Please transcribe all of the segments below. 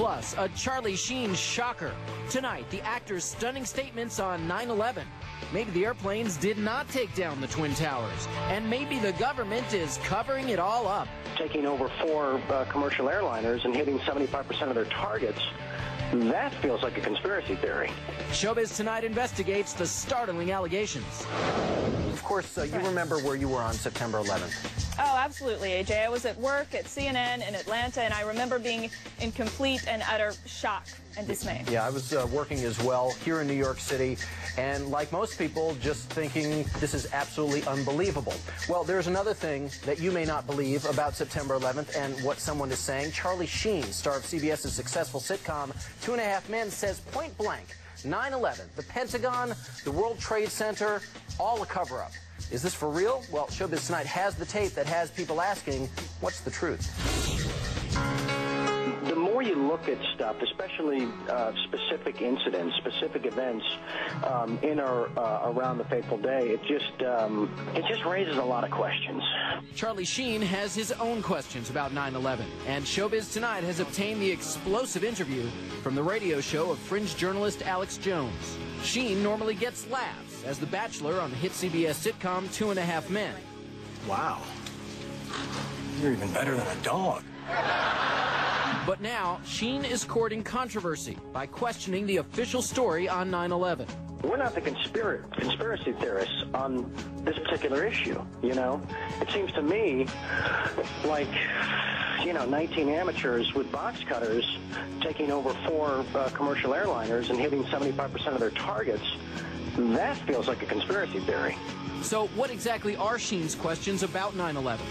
Plus, a Charlie Sheen shocker. Tonight, the actor's stunning statements on 9/11. Maybe the airplanes did not take down the Twin Towers. And maybe the government is covering it all up. Taking over 4 commercial airliners and hitting 75% of their targets, that feels like a conspiracy theory. Showbiz Tonight investigates the startling allegations. Of course, you remember where you were on September 11th. Oh, absolutely, AJ. I was at work at CNN in Atlanta, and I remember being in complete and utter shock and dismay. Yeah, I was working as well here in New York City, and like most people, just thinking this is absolutely unbelievable. Well, there's another thing that you may not believe about September 11th and what someone is saying. Charlie Sheen, star of CBS's successful sitcom 2.5 Men, says point blank, 9/11, the Pentagon, the World Trade Center, all a cover-up. Is this for real? Well, Showbiz Tonight has the tape that has people asking, what's the truth? The more you look at stuff, especially specific incidents, specific events in or around the fateful day, it just raises a lot of questions. Charlie Sheen has his own questions about 9/11, and Showbiz Tonight has obtained the explosive interview from the radio show of fringe journalist Alex Jones. Sheen normally gets laughs as the Bachelor on the hit CBS sitcom 2.5 Men. Wow. You're even better than a dog. But now, Sheen is courting controversy by questioning the official story on 9/11. We're not the conspiracy theorists on this particular issue, you know? It seems to me like, 19 amateurs with box cutters taking over 4 commercial airliners and hitting 75% of their targets. That feels like a conspiracy theory. So what exactly are Sheen's questions about 9/11?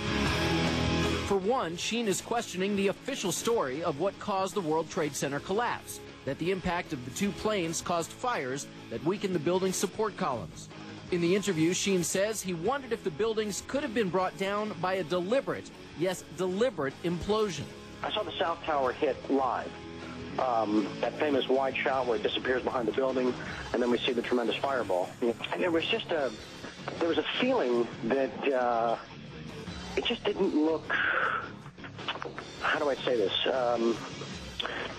For one, Sheen is questioning the official story of what caused the World Trade Center collapse, that the impact of the 2 planes caused fires that weakened the building's support columns. In the interview, Sheen says he wondered if the buildings could have been brought down by a deliberate, yes, deliberate implosion. I saw the South Tower hit live. That famous wide shot where it disappears behind the building, and then we see the tremendous fireball. And there was just a feeling that it just didn't look, how do I say this?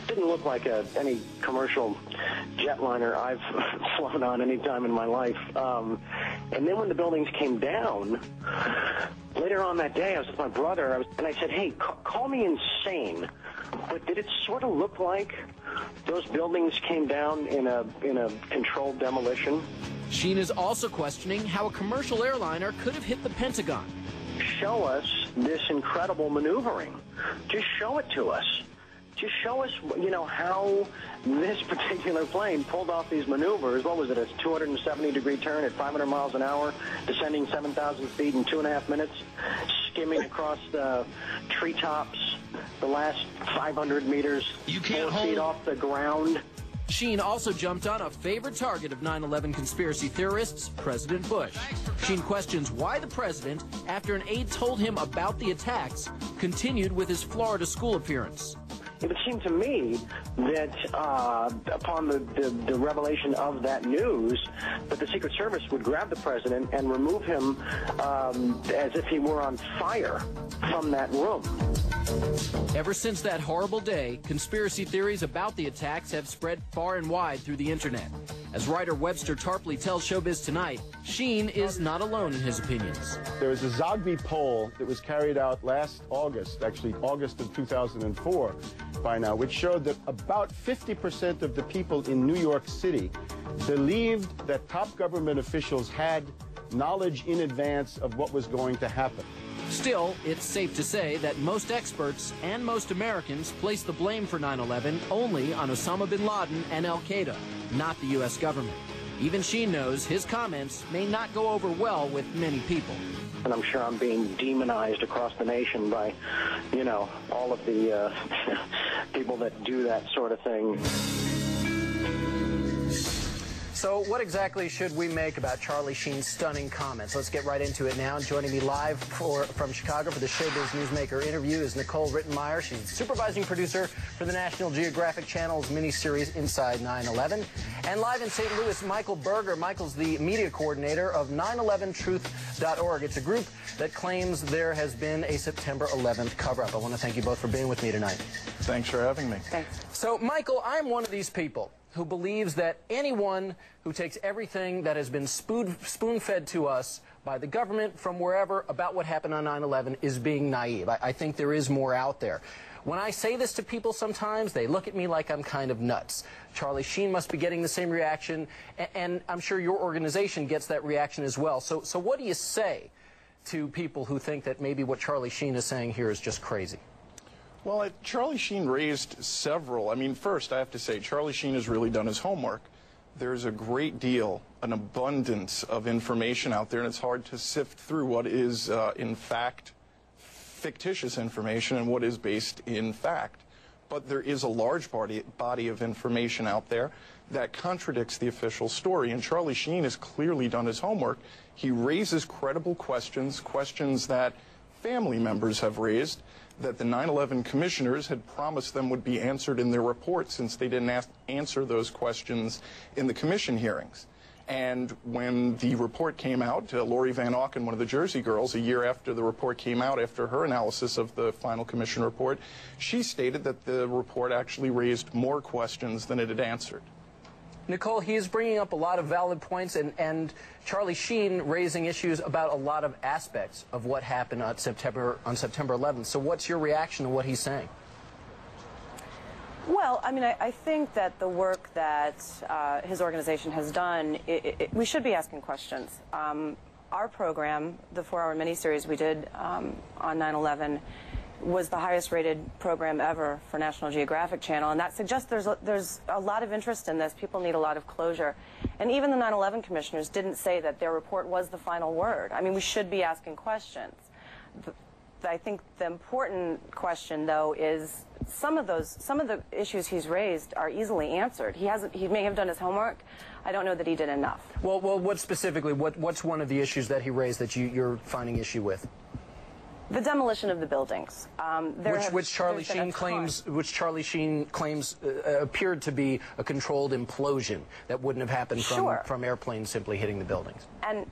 Didn't look like any commercial jetliner I've flown on any time in my life. And then when the buildings came down, later on that day, I was with my brother, and I said, hey, call me insane, but did it sort of look like those buildings came down in a controlled demolition? Sheen is also questioning how a commercial airliner could have hit the Pentagon. Show us this incredible maneuvering. Just show it to us. Just show us, how this particular plane pulled off these maneuvers. What was it, a 270-degree turn at 500 miles an hour, descending 7,000 feet in 2.5 minutes, skimming across the treetops, the last 500 meters, 4 feet off the ground. Sheen also jumped on a favorite target of 9/11 conspiracy theorists, President Bush. Sheen questions why the president, after an aide told him about the attacks, continued with his Florida school appearance. It would seem to me that upon the revelation of that news, that the Secret Service would grab the president and remove him as if he were on fire from that room. Ever since that horrible day, conspiracy theories about the attacks have spread far and wide through the internet. As writer Webster Tarpley tells Showbiz Tonight, Sheen is not alone in his opinions. There was a Zogby poll that was carried out last August, actually August of 2004 by now, which showed that about 50% of the people in New York City believed that top government officials had knowledge in advance of what was going to happen. Still, it's safe to say that most experts and most Americans place the blame for 9/11 only on Osama bin Laden and Al-Qaeda, not the U.S. government. Even Sheen knows his comments may not go over well with many people. And I'm sure I'm being demonized across the nation by, all of the people that do that sort of thing. So what exactly should we make about Charlie Sheen's stunning comments? Let's get right into it now. Joining me live from Chicago for the Showbiz Newsmaker interview is Nicole Rittenmeyer. She's the supervising producer for the National Geographic Channel's miniseries Inside 9/11. And live in St. Louis, Michael Berger. Michael's the media coordinator of 911truth.org. It's a group that claims there has been a September 11th cover-up. I want to thank you both for being with me tonight. Thanks for having me. Thanks. So, Michael, I'm one of these people who believes that anyone who takes everything that has been spoon-fed to us by the government from wherever about what happened on 9/11 is being naive. I think there is more out there. When I say this to people sometimes, they look at me like I'm kind of nuts. Charlie Sheen must be getting the same reaction, and I'm sure your organization gets that reaction as well. So what do you say to people who think that maybe what Charlie Sheen is saying here is just crazy? Well, Charlie Sheen raised several. I mean, first, I have to say, Charlie Sheen has really done his homework. There's a great deal, an abundance of information out there, and it's hard to sift through what is, in fact, fictitious information and what is based in fact. But there is a large body of information out there that contradicts the official story, and Charlie Sheen has clearly done his homework. He raises credible questions, questions that family members have raised, that the 9/11 commissioners had promised them would be answered in their report since they didn't answer those questions in the commission hearings. And when the report came out, Lori Van Auken, one of the Jersey girls, a year after the report came out, after her analysis of the final commission report, she stated that the report actually raised more questions than it had answered. Nicole, he is bringing up a lot of valid points, and Charlie Sheen raising issues about a lot of aspects of what happened on September 11th. So what's your reaction to what he's saying? Well, I mean, I think that the work that his organization has done, we should be asking questions. Our program, the 4-hour miniseries we did on 9/11, was the highest rated program ever for National Geographic Channel, and that suggests there's a lot of interest in this. People need a lot of closure. And even the 9/11 commissioners didn't say that their report was the final word. I mean, we should be asking questions. I think the important question, though, is some of the issues he's raised are easily answered. He may have done his homework. I don't know that he did enough. Well, what specifically? What's one of the issues that he raised that you're finding issue with? The demolition of the buildings, which Charlie Sheen claims appeared to be a controlled implosion that wouldn't have happened from airplanes simply hitting the buildings. And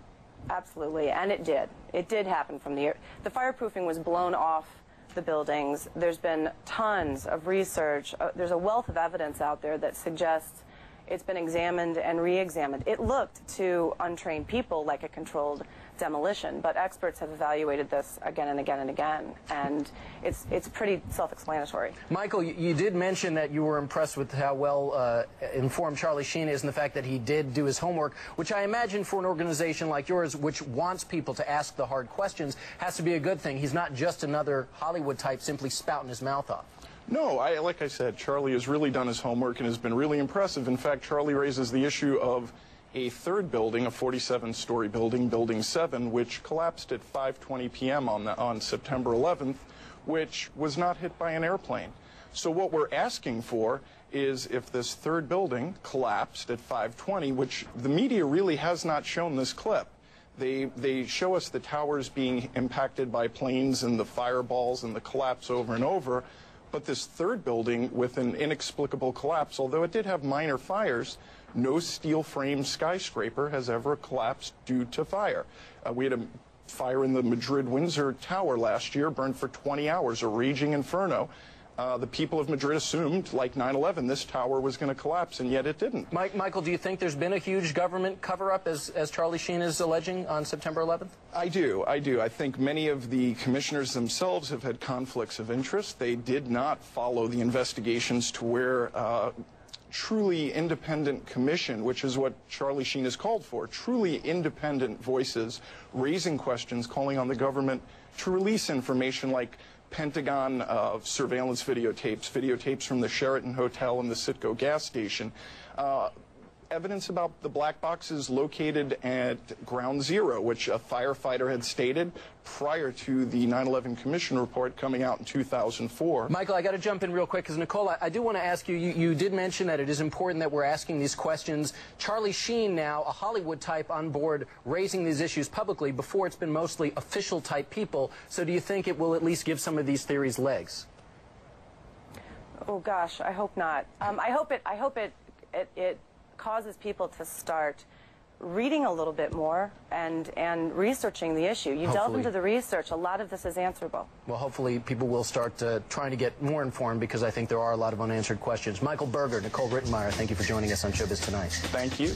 absolutely, and it did. It did happen from the air. The fireproofing was blown off the buildings. There's been tons of research. There's a wealth of evidence out there that suggests it's been examined and re-examined. It looked to untrained people like a controlled demolition, but experts have evaluated this again and again and again, and it's pretty self-explanatory. Michael, you did mention that you were impressed with how well informed Charlie Sheen is and the fact that he did do his homework, which I imagine for an organization like yours, which wants people to ask the hard questions, has to be a good thing. He's not just another Hollywood type simply spouting his mouth off. No, like I said, Charlie has really done his homework and has been really impressive. In fact, Charlie raises the issue of a third building, a 47-story building, Building 7, which collapsed at 5:20 p.m. on September 11th, which was not hit by an airplane. So what we're asking for is if this third building collapsed at 5:20, which the media really has not shown this clip. They show us the towers being impacted by planes and the fireballs and the collapse over and over. But this third building with an inexplicable collapse, although it did have minor fires, no steel frame skyscraper has ever collapsed due to fire. We had a fire in the Madrid-Windsor Tower last year, burned for 20 hours, a raging inferno. The people of Madrid assumed, like 9/11, this tower was going to collapse, and yet it didn't. Michael, do you think there's been a huge government cover-up, as Charlie Sheen is alleging, on September 11th? I do. I think many of the commissioners themselves have had conflicts of interest. They did not follow the investigations to where truly independent commission, which is what Charlie Sheen has called for, truly independent voices raising questions, calling on the government to release information like Pentagon surveillance videotapes from the Sheraton Hotel and the Citgo gas station, evidence about the black boxes located at Ground Zero, which a firefighter had stated prior to the 9/11 Commission report coming out in 2004. Michael, I got to jump in real quick because, Nicole, I do want to ask you, you did mention that it is important that we're asking these questions. Charlie Sheen now, a Hollywood type on board, raising these issues publicly. Before, it's been mostly official type people. So do you think it will at least give some of these theories legs? Oh gosh, I hope not. I hope it causes people to start reading a little bit more and researching the issue. You delve into the research, a lot of this is answerable. Well, hopefully people will start trying to get more informed, because I think there are a lot of unanswered questions. Michael Berger, Nicole Rittenmeyer, thank you for joining us on Showbiz Tonight. Thank you.